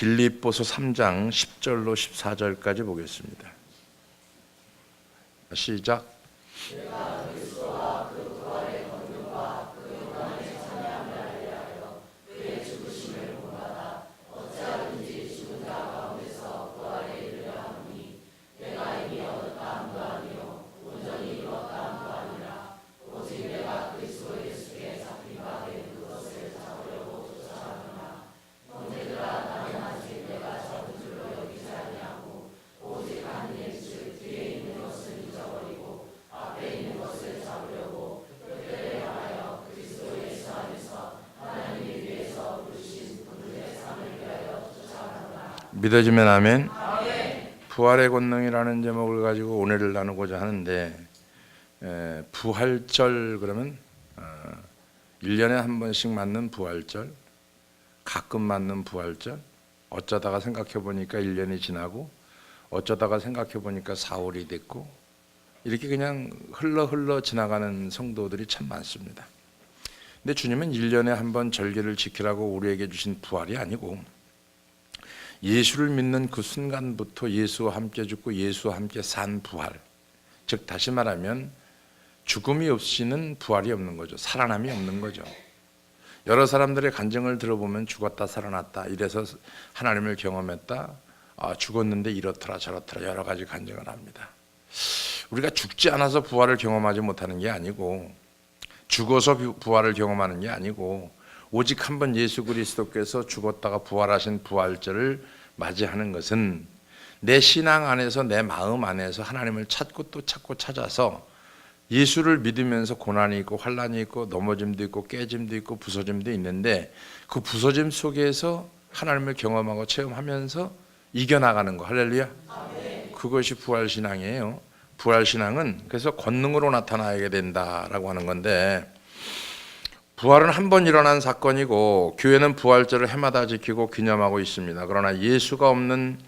빌립보서 3장 10절로 14절까지 보겠습니다. 시작. 믿어지면 아멘. 부활의 권능이라는 제목을 가지고 오늘을 나누고자 하는데, 부활절 그러면 1년에 한 번씩 맞는 부활절, 가끔 맞는 부활절, 어쩌다가 생각해 보니까 1년이 지나고 어쩌다가 생각해 보니까 4월이 됐고, 이렇게 그냥 흘러 지나가는 성도들이 참 많습니다. 근데 주님은 1년에 한 번 절기를 지키라고 우리에게 주신 부활이 아니고, 예수를 믿는 그 순간부터 예수와 함께 죽고 예수와 함께 산 부활, 즉 다시 말하면 죽음이 없이는 부활이 없는 거죠. 살아남이 없는 거죠. 여러 사람들의 간증을 들어보면 죽었다 살아났다, 이래서 하나님을 경험했다, 죽었는데 이렇더라 저렇더라 여러 가지 간증을 합니다. 우리가 죽지 않아서 부활을 경험하지 못하는 게 아니고, 죽어서 부활을 경험하는 게 아니고, 오직 한 번 예수 그리스도께서 죽었다가 부활하신 부활절을 맞이하는 것은 내 신앙 안에서, 내 마음 안에서 하나님을 찾고 또 찾고 찾아서 예수를 믿으면서 고난이 있고 환난이 있고 넘어짐도 있고 깨짐도 있고 부서짐도 있는데, 그 부서짐 속에서 하나님을 경험하고 체험하면서 이겨나가는 거. 할렐루야. 그것이 부활신앙이에요. 부활신앙은 그래서 권능으로 나타나야 된다라고 하는 건데, 부활은 한 번 일어난 사건이고 교회는 부활절을 해마다 지키고 기념하고 있습니다. 그러나 예수가 없는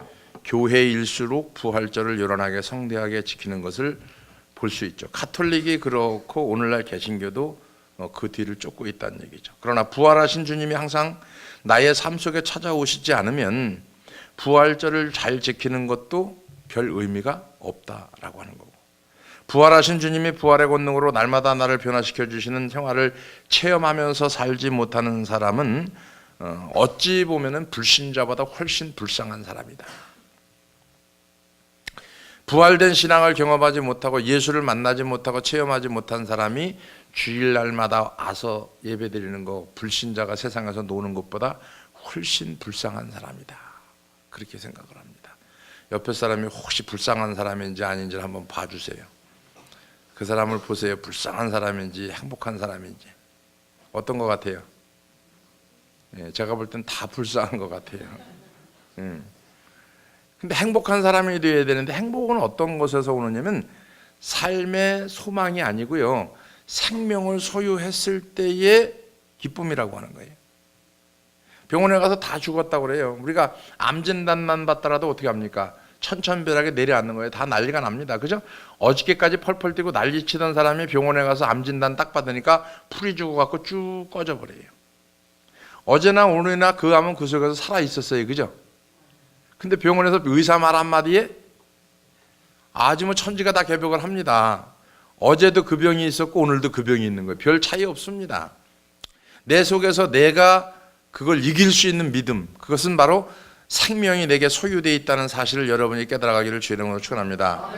교회일수록 부활절을 요란하게 성대하게 지키는 것을 볼 수 있죠. 가톨릭이 그렇고 오늘날 개신교도 그 뒤를 쫓고 있다는 얘기죠. 그러나 부활하신 주님이 항상 나의 삶 속에 찾아오시지 않으면 부활절을 잘 지키는 것도 별 의미가 없다라고 하는 거고, 부활하신 주님이 부활의 권능으로 날마다 나를 변화시켜 주시는 생활을 체험하면서 살지 못하는 사람은 어찌 보면은 불신자보다 훨씬 불쌍한 사람이다. 부활된 신앙을 경험하지 못하고 예수를 만나지 못하고 체험하지 못한 사람이 주일날마다 와서 예배드리는 거, 불신자가 세상에서 노는 것보다 훨씬 불쌍한 사람이다. 그렇게 생각을 합니다. 옆에 사람이 혹시 불쌍한 사람인지 아닌지를 한번 봐주세요. 그 사람을 보세요. 불쌍한 사람인지 행복한 사람인지. 어떤 것 같아요? 제가 볼 땐 다 불쌍한 것 같아요. 근데 행복한 사람이 되어야 되는데, 행복은 어떤 것에서 오느냐면 삶의 소망이 아니고요, 생명을 소유했을 때의 기쁨이라고 하는 거예요. 병원에 가서 다 죽었다고 그래요. 우리가 암 진단만 받더라도 어떻게 합니까? 천천별하게 내려앉는 거예요. 다 난리가 납니다. 그죠? 어저께까지 펄펄 뛰고 난리치던 사람이 병원에 가서 암 진단 딱 받으니까 풀이 죽어갖고 쭉 꺼져버려요. 어제나 오늘이나 그 암은 그 속에서 살아있었어요. 그죠? 근데 병원에서 의사 말 한마디에 아주 뭐 천지가 다 개벽을 합니다. 어제도 그 병이 있었고 오늘도 그 병이 있는 거예요. 별 차이 없습니다. 내 속에서 내가 그걸 이길 수 있는 믿음, 그것은 바로 생명이 내게 소유되어 있다는 사실을 여러분이 깨달아가기를 주의 이름으로 축원합니다.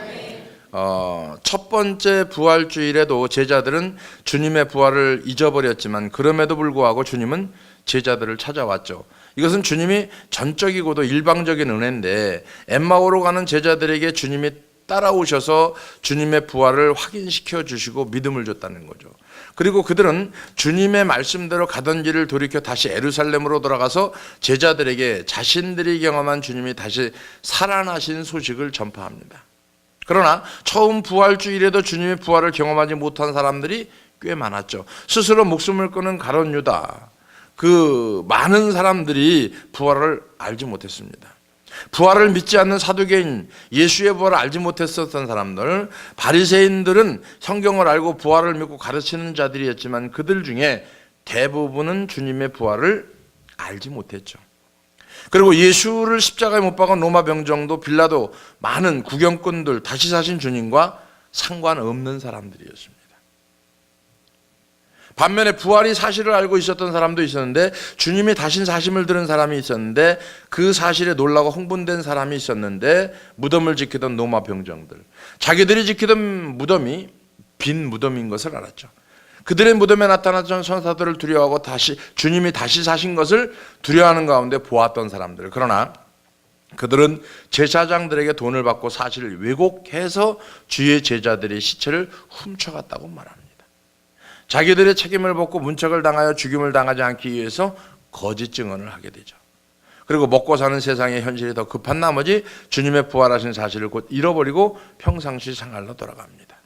첫 번째 부활주일에도 제자들은 주님의 부활을 잊어버렸지만 그럼에도 불구하고 주님은 제자들을 찾아왔죠. 이것은 주님이 전적이고도 일방적인 은혜인데, 엠마오로 가는 제자들에게 주님이 따라오셔서 주님의 부활을 확인시켜 주시고 믿음을 줬다는 거죠. 그리고 그들은 주님의 말씀대로 가던 길을 돌이켜 다시 예루살렘으로 돌아가서 제자들에게 자신들이 경험한 주님이 다시 살아나신 소식을 전파합니다. 그러나 처음 부활주일에도 주님의 부활을 경험하지 못한 사람들이 꽤 많았죠. 스스로 목숨을 끊은 가룟 유다, 그 많은 사람들이 부활을 알지 못했습니다. 부활을 믿지 않는 사두개인, 예수의 부활을 알지 못했었던 사람들, 바리새인들은 성경을 알고 부활을 믿고 가르치는 자들이었지만 그들 중에 대부분은 주님의 부활을 알지 못했죠. 그리고 예수를 십자가에 못 박은 로마 병정도 빌라도 많은 구경꾼들, 다시 사신 주님과 상관없는 사람들이었습니다. 반면에 부활이 사실을 알고 있었던 사람도 있었는데, 주님이 다신 사심을 들은 사람이 있었는데, 그 사실에 놀라고 흥분된 사람이 있었는데, 무덤을 지키던 로마 병정들, 자기들이 지키던 무덤이 빈 무덤인 것을 알았죠. 그들의 무덤에 나타났던 천사들을 두려워하고 주님이 다시 사신 것을 두려워하는 가운데 보았던 사람들. 그러나 그들은 제사장들에게 돈을 받고 사실을 왜곡해서 주의 제자들의 시체를 훔쳐갔다고 말합니다. 자기들의 책임을 벗고 문책을 당하여 죽임을 당하지 않기 위해서 거짓 증언을 하게 되죠. 그리고 먹고 사는 세상의 현실이 더 급한 나머지 주님의 부활하신 사실을 곧 잃어버리고 평상시 생활로 돌아갑니다.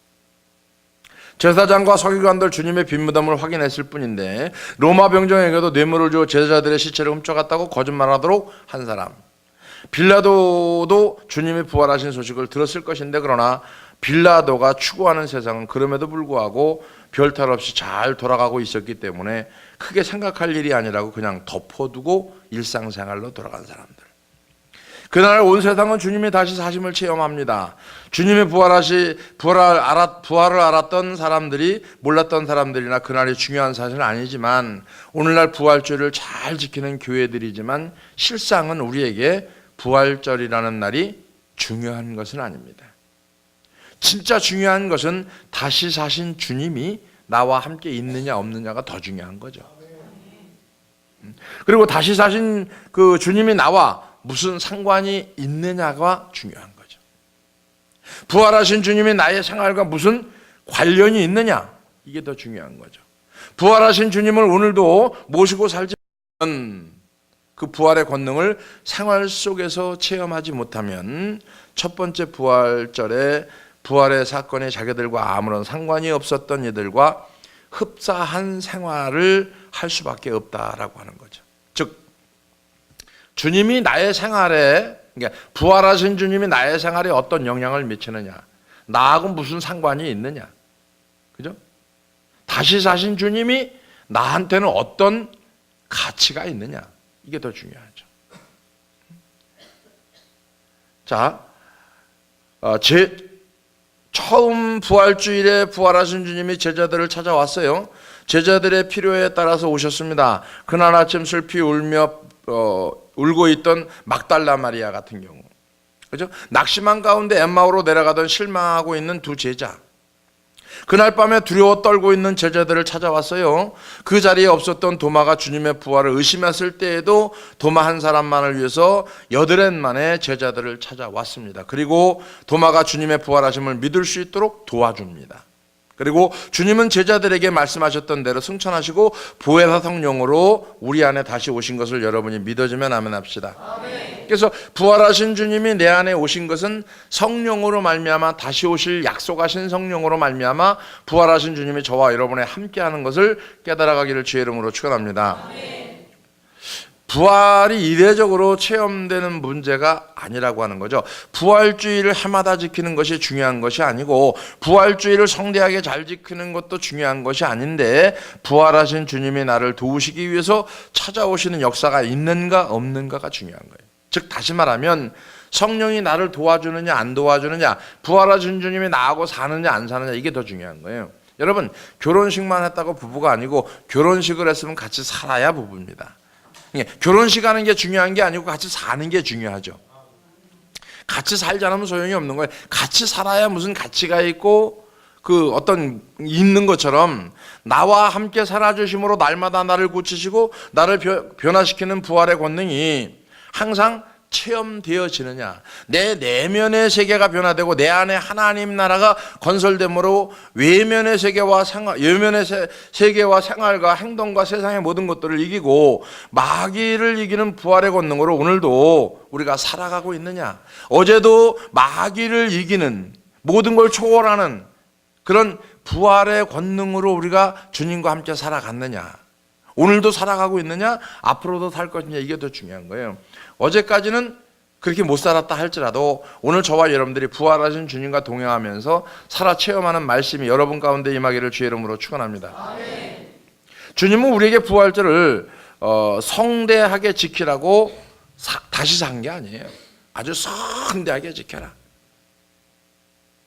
제사장과 서기관들 주님의 빈 무덤을 확인했을 뿐인데, 로마 병정에게도 뇌물을 주어 제자들의 시체를 훔쳐갔다고 거짓말하도록 한 사람, 빌라도도 주님이 부활하신 소식을 들었을 것인데, 그러나 빌라도가 추구하는 세상은 그럼에도 불구하고 별탈 없이 잘 돌아가고 있었기 때문에 크게 생각할 일이 아니라고 그냥 덮어두고 일상생활로 돌아간 사람들. 그날 온 세상은 주님이 다시 사심을 체험합니다. 주님의 부활을 알았던 사람들이, 몰랐던 사람들이나 그날이 중요한 사실은 아니지만, 오늘날 부활절을 잘 지키는 교회들이지만 실상은 우리에게 부활절이라는 날이 중요한 것은 아닙니다. 진짜 중요한 것은 다시 사신 주님이 나와 함께 있느냐 없느냐가 더 중요한 거죠. 그리고 다시 사신 그 주님이 나와 무슨 상관이 있느냐가 중요한 거죠. 부활하신 주님이 나의 생활과 무슨 관련이 있느냐, 이게 더 중요한 거죠. 부활하신 주님을 오늘도 모시고 살지만 그 부활의 권능을 생활 속에서 체험하지 못하면 첫 번째 부활절에 부활의 사건이 자기들과 아무런 상관이 없었던 이들과 흡사한 생활을 할 수밖에 없다라고 하는 거죠. 즉, 주님이 나의 생활에, 그러니까 부활하신 주님이 나의 생활에 어떤 영향을 미치느냐, 나하고 무슨 상관이 있느냐, 그죠? 다시 사신 주님이 나한테는 어떤 가치가 있느냐, 이게 더 중요하죠. 자, 처음 부활주일에 부활하신 주님이 제자들을 찾아왔어요. 제자들의 필요에 따라서 오셨습니다. 그날 아침 슬피 울며 울고 있던 막달라 마리아 같은 경우, 그죠? 낙심한 가운데 엠마오로 내려가던 실망하고 있는 두 제자, 그날 밤에 두려워 떨고 있는 제자들을 찾아왔어요. 그 자리에 없었던 도마가 주님의 부활을 의심했을 때에도 도마 한 사람만을 위해서 8일 만에 제자들을 찾아왔습니다. 그리고 도마가 주님의 부활하심을 믿을 수 있도록 도와줍니다. 그리고 주님은 제자들에게 말씀하셨던 대로 승천하시고 보혜사 성령으로 우리 안에 다시 오신 것을 여러분이 믿어주면 아멘 합시다. 아멘. 그래서 부활하신 주님이 내 안에 오신 것은 성령으로 말미암아, 다시 오실 약속하신 성령으로 말미암아 부활하신 주님이 저와 여러분의 함께하는 것을 깨달아가기를 주의 이름으로 축원합니다. 아멘. 부활이 이례적으로 체험되는 문제가 아니라고 하는 거죠. 부활주의를 해마다 지키는 것이 중요한 것이 아니고, 부활주의를 성대하게 잘 지키는 것도 중요한 것이 아닌데, 부활하신 주님이 나를 도우시기 위해서 찾아오시는 역사가 있는가 없는가가 중요한 거예요. 즉, 다시 말하면 성령이 나를 도와주느냐 안 도와주느냐, 부활하신 주님이 나하고 사느냐 안 사느냐, 이게 더 중요한 거예요. 여러분, 결혼식만 했다고 부부가 아니고 결혼식을 했으면 같이 살아야 부부입니다. 결혼식 하는 게 중요한 게 아니고 같이 사는 게 중요하죠. 같이 살지 않으면 소용이 없는 거예요. 같이 살아야 무슨 가치가 있고 그 어떤 있는 것처럼, 나와 함께 살아주심으로 날마다 나를 고치시고 나를 변화시키는 부활의 권능이 항상 체험되어지느냐, 내 내면의 세계가 변화되고 내 안에 하나님 나라가 건설됨으로 외면의 세계와 생활과 행동과 세상의 모든 것들을 이기고 마귀를 이기는 부활의 권능으로 오늘도 우리가 살아가고 있느냐, 어제도 마귀를 이기는, 모든 걸 초월하는 그런 부활의 권능으로 우리가 주님과 함께 살아갔느냐, 오늘도 살아가고 있느냐, 앞으로도 살 것이냐, 이게 더 중요한 거예요. 어제까지는 그렇게 못 살았다 할지라도 오늘 저와 여러분들이 부활하신 주님과 동행하면서 살아 체험하는 말씀이 여러분 가운데 임하기를 주의 이름으로 축원합니다. 주님은 우리에게 부활절을 성대하게 지키라고 다시 산 게 아니에요. 아주 성대하게 지켜라.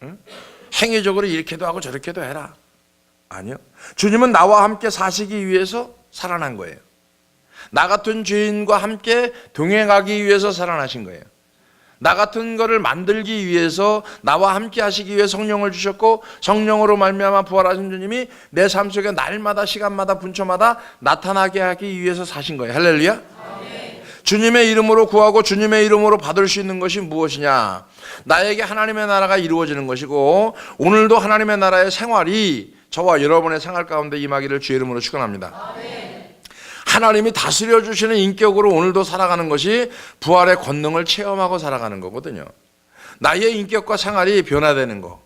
응? 행위적으로 이렇게도 하고 저렇게도 해라. 아니요. 주님은 나와 함께 사시기 위해서 살아난 거예요. 나 같은 죄인과 함께 동행하기 위해서 살아나신 거예요. 나 같은 거를 만들기 위해서 나와 함께 하시기 위해 성령을 주셨고, 성령으로 말미암아 부활하신 주님이 내 삶 속에 날마다 시간마다 분초마다 나타나게 하기 위해서 사신 거예요. 할렐루야. 주님의 이름으로 구하고 주님의 이름으로 받을 수 있는 것이 무엇이냐? 나에게 하나님의 나라가 이루어지는 것이고, 오늘도 하나님의 나라의 생활이 저와 여러분의 생활 가운데 임하기를 주의 이름으로 축원합니다. 하나님이 다스려 주시는 인격으로 오늘도 살아가는 것이 부활의 권능을 체험하고 살아가는 거거든요. 나의 인격과 생활이 변화되는 거.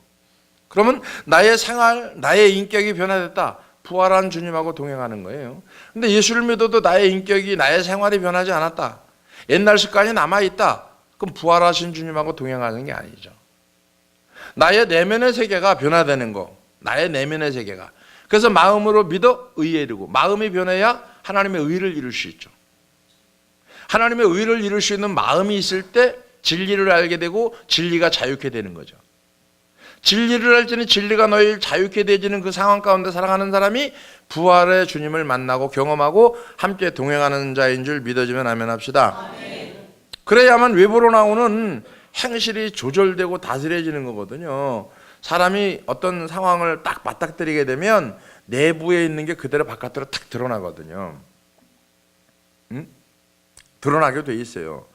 그러면 나의 생활, 나의 인격이 변화됐다. 부활한 주님하고 동행하는 거예요. 근데 예수를 믿어도 나의 인격이, 나의 생활이 변하지 않았다. 옛날 습관이 남아있다. 그럼 부활하신 주님하고 동행하는 게 아니죠. 나의 내면의 세계가 변화되는 거. 나의 내면의 세계가. 그래서 마음으로 믿어 의에 이르고, 마음이 변해야 하나님의 의를 이룰 수 있죠. 하나님의 의를 이룰 수 있는 마음이 있을 때 진리를 알게 되고 진리가 자유케 되는 거죠. 진리를 알지니 진리가 너희를 자유케 되지는 그 상황 가운데 살아가는 사람이 부활의 주님을 만나고 경험하고 함께 동행하는 자인 줄 믿어지면 아멘 합시다. 그래야만 외부로 나오는 행실이 조절되고 다스려지는 거거든요. 사람이 어떤 상황을 딱 맞닥뜨리게 되면 내부에 있는 게 그대로 바깥으로 탁 드러나거든요. 드러나게 돼 있어요.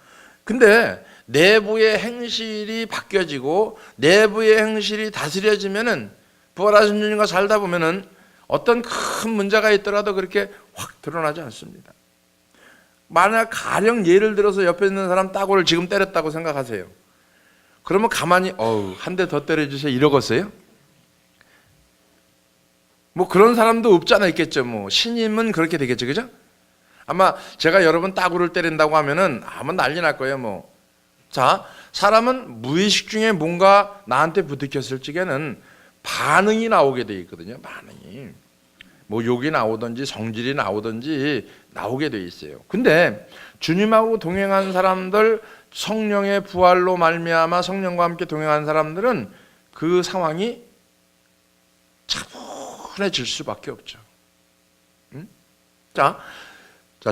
근데 내부의 행실이 바뀌어지고 내부의 행실이 다스려지면은, 부활하신 주님과 살다 보면은 어떤 큰 문제가 있더라도 그렇게 확 드러나지 않습니다. 만약 가령 예를 들어서 옆에 있는 사람 따구를 지금 때렸다고 생각하세요. 그러면 가만히 한 대 더 때려주세요 이러겠어요? 뭐 그런 사람도 없잖아 있겠죠. 뭐 신임은 그렇게 되겠죠, 그죠? 아마 제가 여러분 따구를 때린다고 하면은 아마 난리 날 거예요. 뭐 자, 사람은 무의식 중에 뭔가 나한테 부딪혔을 적에는 반응이 나오게 돼 있거든요. 반응이 뭐 욕이 나오든지 성질이 나오든지 나오게 돼 있어요. 근데 주님하고 동행한 사람들, 성령의 부활로 말미암아 성령과 함께 동행한 사람들은 그 상황이 차분해질 수밖에 없죠. 자,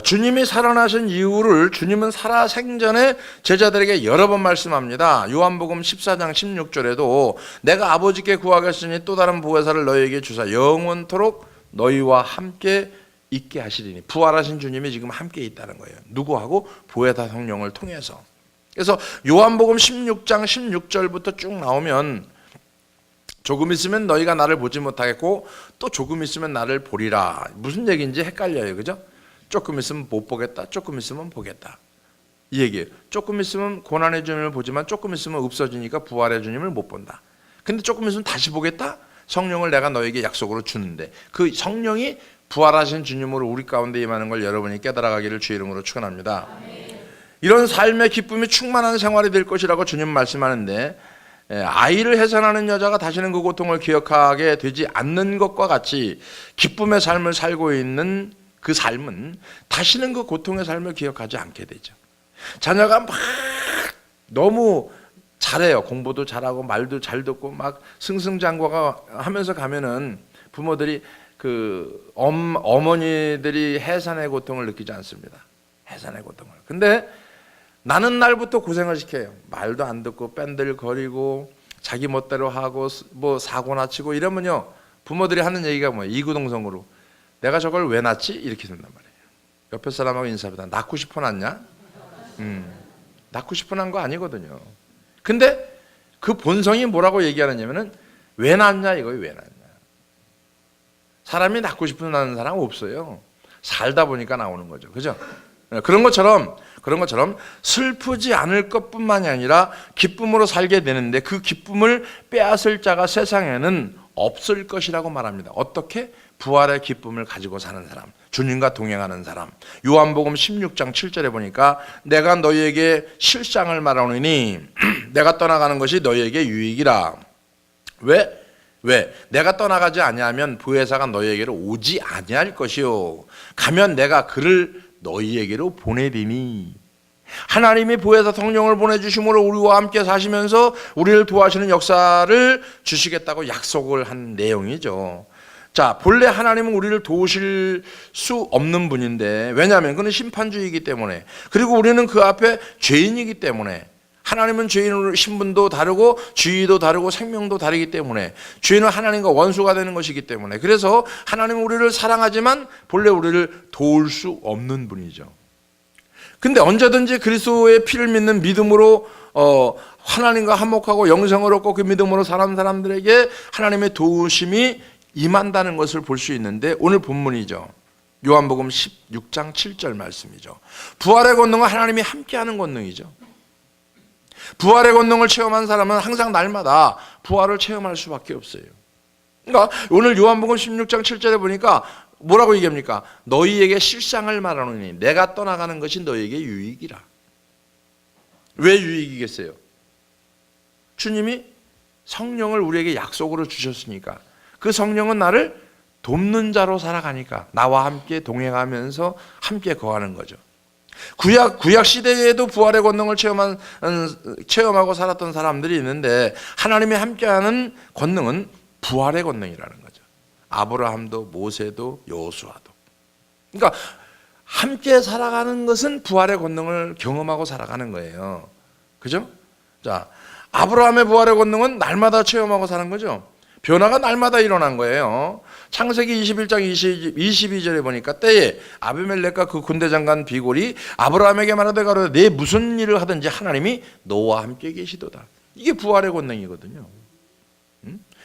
주님이 살아나신 이유를 주님은 살아 생전에 제자들에게 여러 번 말씀합니다. 요한복음 14장 16절에도 내가 아버지께 구하겠으니 또 다른 보혜사를 너희에게 주사 영원토록 너희와 함께 있게 하시리니, 부활하신 주님이 지금 함께 있다는 거예요. 누구하고? 보혜사 성령을 통해서. 그래서 요한복음 16장 16절부터 쭉 나오면 조금 있으면 너희가 나를 보지 못하겠고 또 조금 있으면 나를 보리라. 무슨 얘기인지 헷갈려요, 그죠? 조금 있으면 못 보겠다, 조금 있으면 보겠다, 이 얘기예요. 조금 있으면 고난의 주님을 보지만 조금 있으면 없어지니까 부활의 주님을 못 본다. 근데 조금 있으면 다시 보겠다? 성령을 내가 너에게 약속으로 주는데, 그 성령이 부활하신 주님으로 우리 가운데 임하는 걸 여러분이 깨달아가기를 주의 이름으로 축원합니다. 이런 삶의 기쁨이 충만한 생활이 될 것이라고 주님 말씀하는데, 아이를 해산하는 여자가 다시는 그 고통을 기억하게 되지 않는 것과 같이 기쁨의 삶을 살고 있는 그 삶은 다시는 그 고통의 삶을 기억하지 않게 되죠. 자녀가 막 너무 잘해요. 공부도 잘하고 말도 잘 듣고 막 승승장구가 하면서 가면은 부모들이 어머니들이 해산의 고통을 느끼지 않습니다. 해산의 고통을. 근데 나는 날부터 고생을 시켜요. 말도 안 듣고 뺀들거리고 자기 멋대로 하고 뭐 사고나 치고 이러면요, 부모들이 하는 얘기가 뭐예요? 이구동성으로 내가 저걸 왜 낳지? 이렇게 된단 말이에요. 옆에 사람하고 인사보다 낳고 싶어 낳냐? 낳고 싶어 낳은 거 아니거든요. 근데 그 본성이 뭐라고 얘기하느냐면은 왜 낳냐 이거예요. 왜 낳냐. 사람이 낳고 싶어 낳는 사람 없어요. 살다 보니까 나오는 거죠. 그죠? 그런 것처럼 슬프지 않을 것뿐만이 아니라 기쁨으로 살게 되는데 그 기쁨을 빼앗을 자가 세상에는 없을 것이라고 말합니다. 어떻게? 부활의 기쁨을 가지고 사는 사람, 주님과 동행하는 사람. 요한복음 16장 7절에 보니까 내가 너희에게 실상을 말하노니 내가 떠나가는 것이 너희에게 유익이라. 왜? 내가 떠나가지 아니하면 보혜사가 너희에게로 오지 아니할 것이요 가면 내가 그를 너희에게로 보내리니 하나님이 보혜사 성령을 보내주심으로 우리와 함께 사시면서 우리를 도와주는 역사를 주시겠다고 약속을 한 내용이죠. 자, 본래 하나님은 우리를 도우실 수 없는 분인데, 왜냐하면 그는 심판주의이기 때문에, 그리고 우리는 그 앞에 죄인이기 때문에, 하나님은 죄인의 신분도 다르고 주의도 다르고 생명도 다르기 때문에, 죄인은 하나님과 원수가 되는 것이기 때문에, 그래서 하나님은 우리를 사랑하지만 본래 우리를 도울 수 없는 분이죠. 근데 언제든지 그리스도의 피를 믿는 믿음으로 하나님과 한목하고 영생을 얻고 그 믿음으로 사는 사람들에게 하나님의 도우심이 임한다는 것을 볼 수 있는데, 오늘 본문이죠. 요한복음 16장 7절 말씀이죠. 부활의 권능은 하나님이 함께하는 권능이죠. 부활의 권능을 체험한 사람은 항상 날마다 부활을 체험할 수밖에 없어요. 그러니까 오늘 요한복음 16장 7절에 보니까 뭐라고 얘기합니까? 너희에게 실상을 말하노니 내가 떠나가는 것이 너희에게 유익이라. 왜 유익이겠어요? 주님이 성령을 우리에게 약속으로 주셨으니까, 그 성령은 나를 돕는 자로 살아가니까 나와 함께 동행하면서 함께 거하는 거죠. 구약 시대에도 부활의 권능을 체험하고 살았던 사람들이 있는데, 하나님이 함께하는 권능은 부활의 권능이라는 거죠. 아브라함도 모세도 여호수아도. 그러니까 함께 살아가는 것은 부활의 권능을 경험하고 살아가는 거예요. 그죠? 자, 아브라함의 부활의 권능은 날마다 체험하고 사는 거죠. 변화가 날마다 일어난 거예요. 창세기 21장 22절에 보니까 때에 아비멜렉과 그 군대 장관 비골이 아브라함에게 말하되 가로되 내 무슨 일을 하든지 하나님이 너와 함께 계시도다. 이게 부활의 권능이거든요.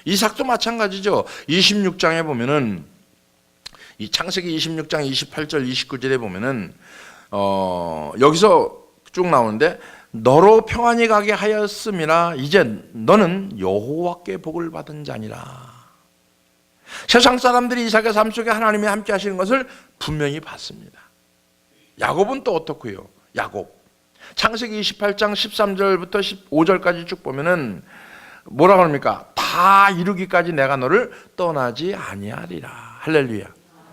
이삭도 마찬가지죠. 26장에 보면은, 이 창세기 26장 28절 29절에 보면은 여기서 쭉 나오는데, 너로 평안히 가게 하였음이라 이제 너는 여호와께 복을 받은 자니라. 세상 사람들이 이삭의 삶 속에 하나님이 함께 하시는 것을 분명히 봤습니다. 야곱은 또 어떻고요? 야곱 창세기 28장 13절부터 15절까지 쭉 보면은 뭐라고 합니까? 다 이루기까지 내가 너를 떠나지 아니하리라. 할렐루야.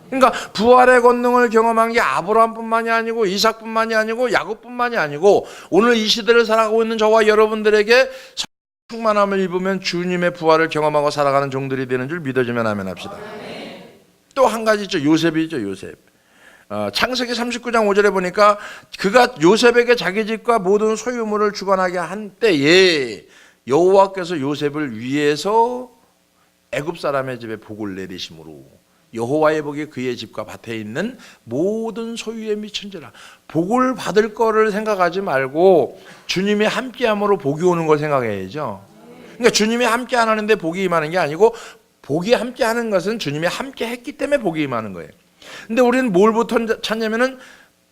그러니까 부활의 권능을 경험한 게 아브라함뿐만이 아니고 이삭뿐만이 아니고 야곱뿐만이 아니고, 오늘 이 시대를 살아가고 있는 저와 여러분들에게 충만함을 입으면 주님의 부활을 경험하고 살아가는 종들이 되는 줄 믿어주면 아멘 합시다. 또 한 가지 있죠. 요셉이죠. 요셉. 창세기 39장 5절에 보니까 그가 요셉에게 자기 집과 모든 소유물을 주관하게 한 때에 여호와께서 요셉을 위해서 애굽 사람의 집에 복을 내리심으로 여호와의 복이 그의 집과 밭에 있는 모든 소유에 미친지라. 복을 받을 거를 생각하지 말고 주님이 함께함으로 복이 오는 걸 생각해야죠. 그러니까 주님이 함께 안 하는데 복이 임하는 게 아니고, 복이 함께 하는 것은 주님이 함께 했기 때문에 복이 임하는 거예요. 근데 우리는 뭘부터 찾냐면은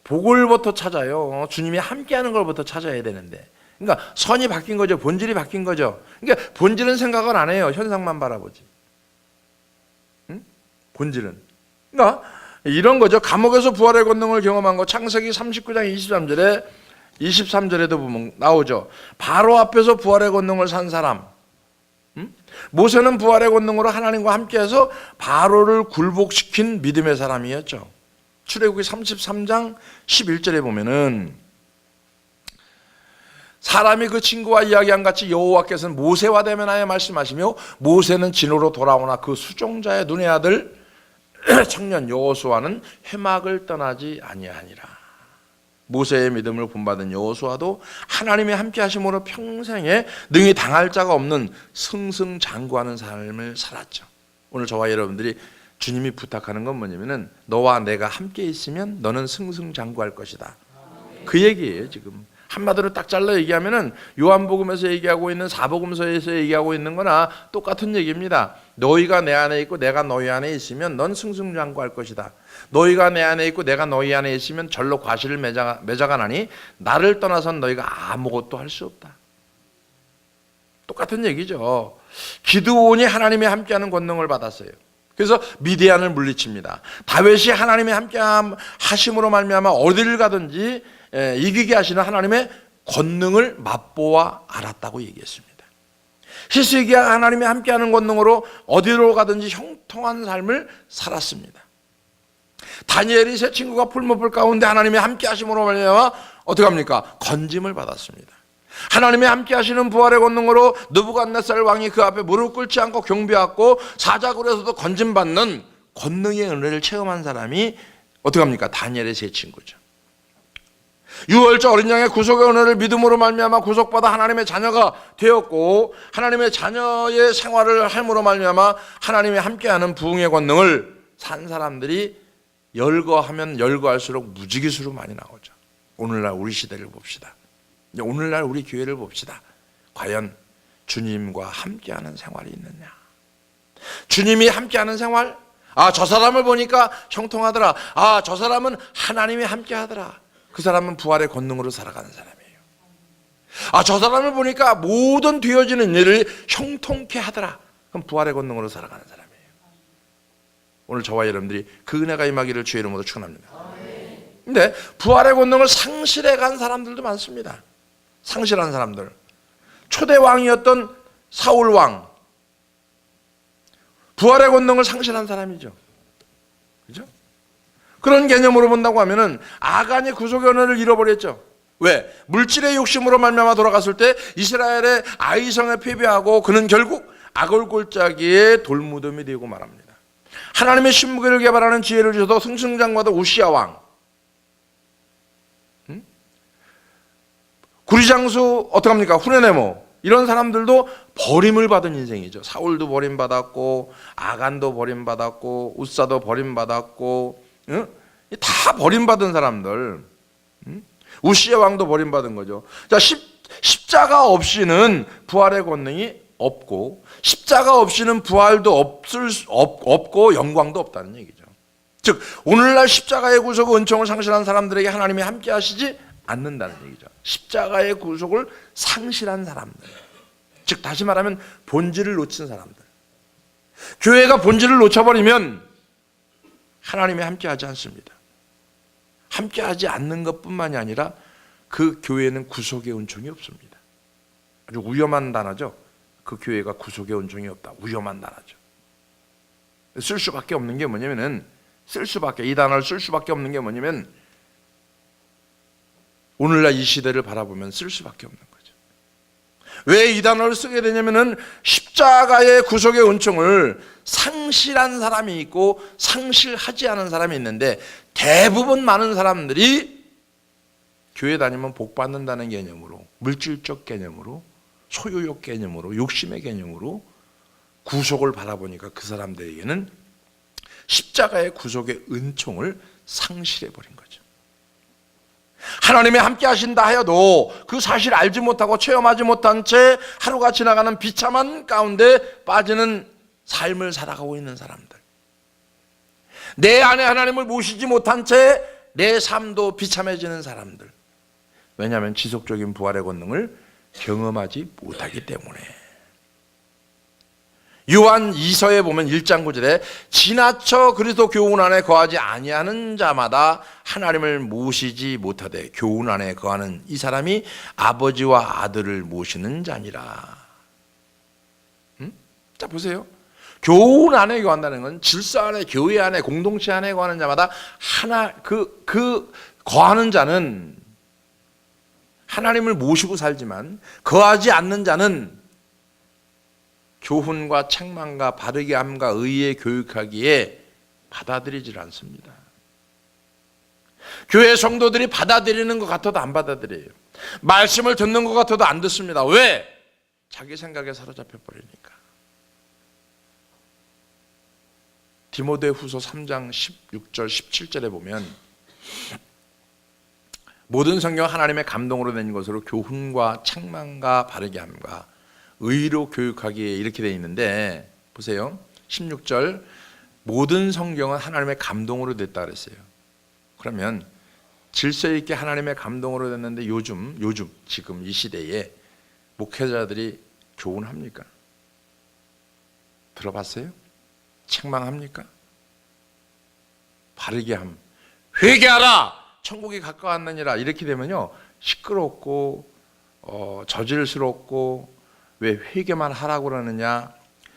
복을부터 찾아요. 주님이 함께 하는 걸부터 찾아야 되는데, 그러니까 선이 바뀐 거죠. 본질이 바뀐 거죠. 그러니까 본질은 생각을 안 해요. 현상만 바라보지. 본질은. 그러니까 이런 거죠. 감옥에서 부활의 권능을 경험한 거 창세기 39장 23절에도 보면 나오죠. 바로 앞에서 부활의 권능을 산 사람. 모세는 부활의 권능으로 하나님과 함께해서 바로를 굴복시킨 믿음의 사람이었죠. 출애굽기 33장 11절에 보면은 사람이 그 친구와 이야기한 같이 여호와께서는 모세와 대면하여 말씀하시며 모세는 진으로 돌아오나 그 수종자의 눈의 아들 청년 여호수아는 회막을 떠나지 아니하니라. 모세의 믿음을 본받은 여호수아도 하나님이 함께 하심으로 평생에 능히 당할 자가 없는 승승장구하는 삶을 살았죠. 오늘 저와 여러분들이 주님이 부탁하는 건 뭐냐면은 너와 내가 함께 있으면 너는 승승장구할 것이다. 그 얘기예요. 지금 한마디로 딱 잘라 얘기하면은 요한복음에서 얘기하고 있는 사복음서에서 얘기하고 있는 거나 똑같은 얘기입니다. 너희가 내 안에 있고 내가 너희 안에 있으면 넌 승승장구할 것이다. 너희가 내 안에 있고 내가 너희 안에 있으면 절로 과실을 맺어가나니 나를 떠나선 너희가 아무것도 할 수 없다. 똑같은 얘기죠. 기드온이 하나님의 함께하는 권능을 받았어요. 그래서 미디안을 물리칩니다. 다윗이 하나님의 함께하심으로 말미암아 어디를 가든지 이기게 하시는 하나님의 권능을 맛보아 알았다고 얘기했습니다. 히스기야가 하나님의 함께하는 권능으로 어디로 가든지 형통한 삶을 살았습니다. 다니엘이 세 친구가 풀무불 가운데 하나님의 함께하심으로 말미암아 어떻게 합니까? 건짐을 받았습니다. 하나님의 함께 하시는 부활의 권능으로 느부갓네살 왕이 그 앞에 무릎 꿇지 않고 경배하고 사자굴에서도 건짐받는 권능의 은혜를 체험한 사람이 어떻게 합니까? 다니엘의 세 친구죠. 유월절 어린 양의 구속의 은혜를 믿음으로 말미암아 구속받아 하나님의 자녀가 되었고, 하나님의 자녀의 생활을 함으로 말미암아 하나님의 함께하는 부흥의 권능을 산 사람들이 열거하면 열거할수록 무지개수로 많이 나오죠. 오늘날 우리 시대를 봅시다. 오늘날 우리 교회를 봅시다. 과연 주님과 함께하는 생활이 있느냐? 주님이 함께하는 생활? 저 사람을 보니까 형통하더라. 저 사람은 하나님이 함께하더라. 그 사람은 부활의 권능으로 살아가는 사람이에요. 저 사람을 보니까 모든 되어지는 일을 형통케 하더라. 그럼 부활의 권능으로 살아가는 사람이에요. 오늘 저와 여러분들이 그 은혜가 임하기를 주의 이름으로 축원합니다. 근데 부활의 권능을 상실해 간 사람들도 많습니다. 상실한 사람들. 초대 왕이었던 사울 왕, 부활의 권능을 상실한 사람이죠. 그죠? 그런 개념으로 본다고 하면은 아간이 구속의 은혜를 잃어버렸죠. 왜? 물질의 욕심으로 말미암아 돌아갔을 때 이스라엘의 아이성에 패배하고 그는 결국 아골골짜기의 돌무덤이 되고 말합니다. 하나님의 신무기를 개발하는 지혜를 주셔서 승승장구하던 우시야 왕, 구리장수 어떻게 합니까? 후네네모, 이런 사람들도 버림을 받은 인생이죠. 사울도 버림받았고, 아간도 버림받았고, 우사도 버림받았고, 다 버림받은 사람들. 우시야 왕도 버림받은 거죠. 자, 십자가 없이는 부활의 권능이 없고, 십자가 없이는 부활도 없고 영광도 없다는 얘기죠. 즉 오늘날 십자가의 구속 은총을 상실한 사람들에게 하나님이 함께 하시지 않는다는 얘기죠. 십자가의 구속을 상실한 사람들, 즉 다시 말하면 본질을 놓친 사람들. 교회가 본질을 놓쳐버리면 하나님이 함께하지 않습니다. 함께하지 않는 것뿐만이 아니라 그 교회는 구속의 은총이 없습니다. 아주 위험한 단어죠. 그 교회가 구속의 은총이 없다. 위험한 단어죠. 쓸 수밖에 없는 게 뭐냐면은 이 단어를 쓸 수밖에 없는 게 뭐냐면 오늘날 이 시대를 바라보면 쓸 수밖에 없는 거죠. 왜 이 단어를 쓰게 되냐면은 십자가의 구속의 은총을 상실한 사람이 있고 상실하지 않은 사람이 있는데, 대부분 많은 사람들이 교회 다니면 복 받는다는 개념으로, 물질적 개념으로, 소유욕 개념으로, 욕심의 개념으로 구속을 바라보니까 그 사람들에게는 십자가의 구속의 은총을 상실해버린 거죠. 하나님이 함께 하신다 하여도 그 사실을 알지 못하고 체험하지 못한 채 하루가 지나가는 비참한 가운데 빠지는 삶을 살아가고 있는 사람들, 내 안에 하나님을 모시지 못한 채 내 삶도 비참해지는 사람들. 왜냐하면 지속적인 부활의 권능을 경험하지 못하기 때문에. 요한 2서에 보면 1장 9절에 지나쳐 그리스도 교훈 안에 거하지 아니하는 자마다 하나님을 모시지 못하되 교훈 안에 거하는 이 사람이 아버지와 아들을 모시는 자니라. 자 보세요. 교훈 안에 거한다는 건 질서 안에, 교회 안에, 공동체 안에 거하는 자마다 그 거하는 자는 하나님을 모시고 살지만, 거하지 않는 자는 교훈과 책망과 바르게 함과 의에 교육하기에 받아들이질 않습니다. 교회 성도들이 받아들이는 것 같아도 안 받아들여요. 말씀을 듣는 것 같아도 안 듣습니다. 왜? 자기 생각에 사로잡혀 버리니까. 디모데후서 3장 16절 17절에 보면 모든 성경 하나님의 감동으로 낸 것으로 교훈과 책망과 바르게 함과 의로 교육하기에 이렇게 되어 있는데, 보세요. 16절 모든 성경은 하나님의 감동으로 됐다 그랬어요. 그러면 질서 있게 하나님의 감동으로 됐는데 요즘 지금 이 시대에 목회자들이 교훈합니까? 들어봤어요? 책망합니까? 바르게 함, 회개하라, 천국이 가까웠느니라. 이렇게 되면요 시끄럽고 저질스럽고, 왜 회개만 하라고 그러느냐,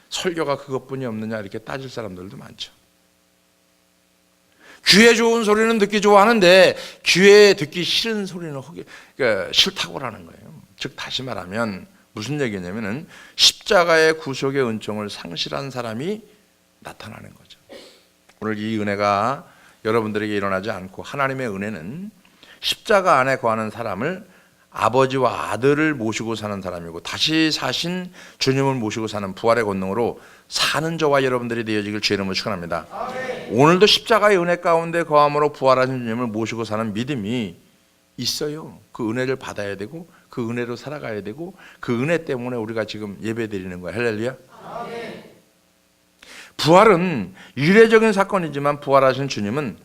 설교가 그것뿐이 없느냐 이렇게 따질 사람들도 많죠. 귀에 좋은 소리는 듣기 좋아하는데 귀에 듣기 싫은 소리는 그러니까 싫다고라는 거예요. 즉 다시 말하면 무슨 얘기냐면은 십자가의 구속의 은총을 상실한 사람이 나타나는 거죠. 오늘 이 은혜가 여러분들에게 일어나지 않고 하나님의 은혜는 십자가 안에 거하는 사람을 아버지와 아들을 모시고 사는 사람이고 다시 사신 주님을 모시고 사는 부활의 권능으로 사는 저와 여러분들이 되어지길 주의 이름으로 축원합니다. 오늘도 십자가의 은혜 가운데 거함으로 부활하신 주님을 모시고 사는 믿음이 있어요. 그 은혜를 받아야 되고 그 은혜로 살아가야 되고 그 은혜 때문에 우리가 지금 예배드리는 거예요. 할렐루야. 부활은 이례적인 사건이지만 부활하신 주님은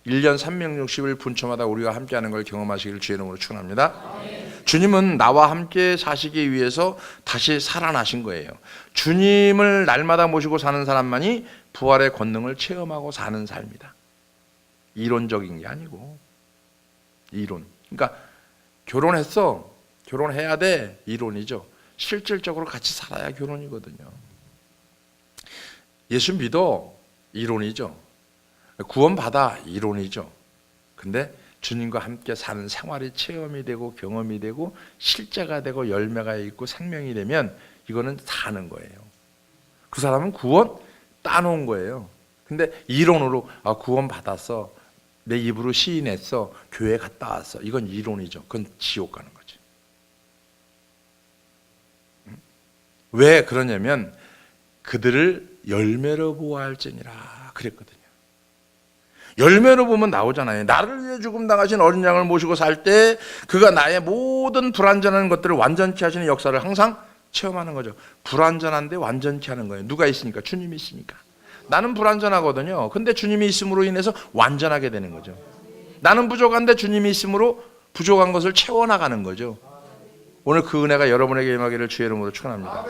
1년 360일 분초마다 우리가 함께하는 걸 경험하시길 주의 이름으로 축원합니다. 주님은 나와 함께 사시기 위해서 다시 살아나신 거예요. 주님을 날마다 모시고 사는 사람만이 부활의 권능을 체험하고 사는 삶이다. 이론적인 게 아니고 이론. 그러니까 결혼했어. 결혼해야 돼. 이론이죠. 실질적으로 같이 살아야 결혼이거든요. 예수 믿어. 이론이죠. 구원받아. 이론이죠. 근데 주님과 함께 사는 생활이 체험이 되고 경험이 되고 실제가 되고 열매가 있고 생명이 되면 이거는 사는 거예요. 그 사람은 구원 따놓은 거예요. 근데 이론으로 구원 받았어. 내 입으로 시인했어. 교회 갔다 왔어. 이건 이론이죠. 그건 지옥 가는 거죠. 왜 그러냐면 그들을 열매로 보아할지니라 그랬거든요. 열매로 보면 나오잖아요. 나를 위해 죽음 당하신 어린 양을 모시고 살 때 그가 나의 모든 불완전한 것들을 완전케 하시는 역사를 항상 체험하는 거죠. 불완전한데 완전케 하는 거예요. 누가 있으니까? 주님이 있으니까. 나는 불완전하거든요. 근데 주님이 있음으로 인해서 완전하게 되는 거죠. 나는 부족한데 주님이 있음으로 부족한 것을 채워나가는 거죠. 오늘 그 은혜가 여러분에게 임하기를 주의 이름으로 축원합니다.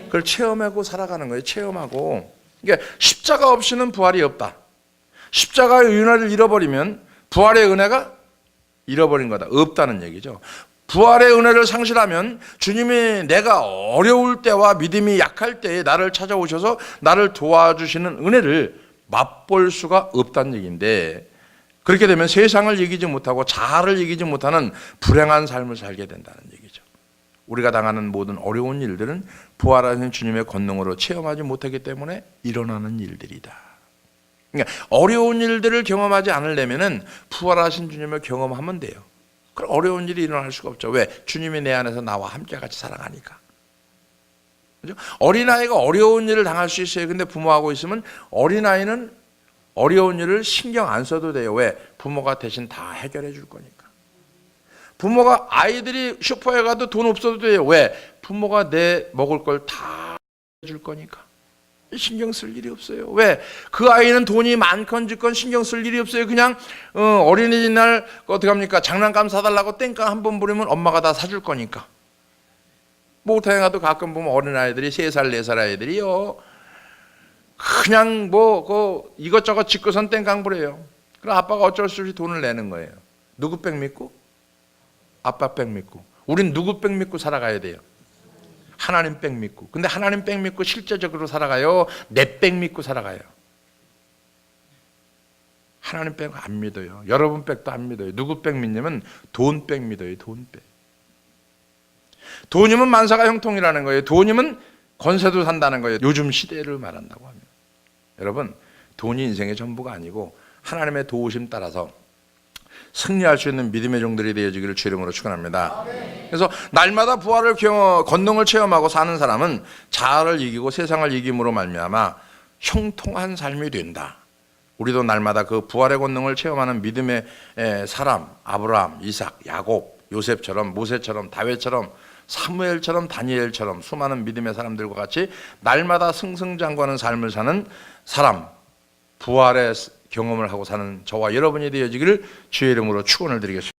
그걸 체험하고 살아가는 거예요. 체험하고. 그러니까 십자가 없이는 부활이 없다. 십자가의 은혜를 잃어버리면 부활의 은혜가 잃어버린 거다. 없다는 얘기죠. 부활의 은혜를 상실하면 주님이 내가 어려울 때와 믿음이 약할 때에 나를 찾아오셔서 나를 도와주시는 은혜를 맛볼 수가 없다는 얘기인데 그렇게 되면 세상을 이기지 못하고 자아를 이기지 못하는 불행한 삶을 살게 된다는 얘기죠. 우리가 당하는 모든 어려운 일들은 부활하신 주님의 권능으로 체험하지 못하기 때문에 일어나는 일들이다. 그러니까 어려운 일들을 경험하지 않으려면 부활하신 주님을 경험하면 돼요. 그럼 어려운 일이 일어날 수가 없죠. 왜? 주님이 내 안에서 나와 함께 같이 살아가니까. 그죠? 어린아이가 어려운 일을 당할 수 있어요. 근데 부모하고 있으면 어린아이는 어려운 일을 신경 안 써도 돼요. 왜? 부모가 대신 다 해결해 줄 거니까. 부모가 아이들이 슈퍼에 가도 돈 없어도 돼요. 왜? 부모가 내 먹을 걸 다 해줄 거니까. 신경 쓸 일이 없어요. 왜? 그 아이는 돈이 많건 적건 신경 쓸 일이 없어요. 그냥 어린이날 어떻게 합니까? 장난감 사달라고 땡깡 한 번 부리면 엄마가 다 사줄 거니까. 목욕탕에 가도 가끔 보면 어린아이들이 3살, 4살 아이들이요. 그냥 이것저것 짓고선 땡깡 부려요. 그럼 아빠가 어쩔 수 없이 돈을 내는 거예요. 누구 백 믿고? 아빠 백 믿고. 우린 누구 백 믿고 살아가야 돼요? 하나님 백 믿고. 근데 하나님 백 믿고 실제적으로 살아가요? 내 백 믿고 살아가요? 하나님 백 안 믿어요. 여러분 백도 안 믿어요. 누구 백 믿냐면 돈 백 믿어요. 돈 백. 돈이면 만사가 형통이라는 거예요. 돈이면 권세도 산다는 거예요. 요즘 시대를 말한다고 하면. 여러분, 돈이 인생의 전부가 아니고 하나님의 도우심 따라서 승리할 수 있는 믿음의 종들이 되어지기를 주의 이름으로 축원합니다. 그래서 날마다 부활을 권능을 체험하고 사는 사람은 자아를 이기고 세상을 이김으로 말미암아 형통한 삶이 된다. 우리도 날마다 그 부활의 권능을 체험하는 믿음의 사람, 아브라함, 이삭, 야곱, 요셉처럼, 모세처럼, 다윗처럼, 사무엘처럼, 다니엘처럼 수많은 믿음의 사람들과 같이 날마다 승승장구하는 삶을 사는 사람, 부활의 경험을 하고 사는 저와 여러분이 되어지기를 주의 이름으로 축원을 드리겠습니다.